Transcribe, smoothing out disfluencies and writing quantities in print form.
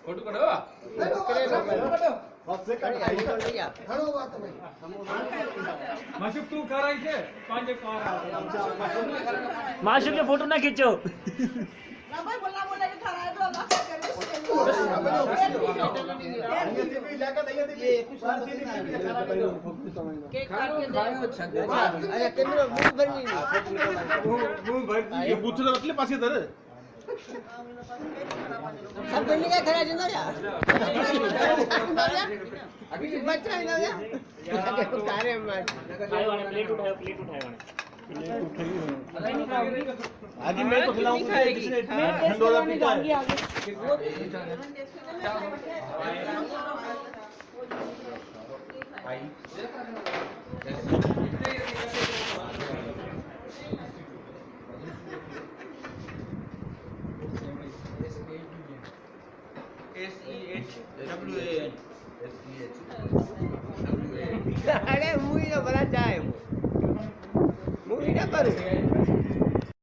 ખોટું કરો માશુક તું કરાય છે પાંચે કાર माशूक के फोटो ना खींचो ये पूछ तो એટલે પાછી ધરે सब बनने का खरा जिंदा यार अभी बच्चा है ना यार कार्य में प्लेट उठाओ आगे मैं तो खिलाऊंगा किसने ठंडोला पीता है अरे मूवी तो बड़ा चाहे मूवी ना करूं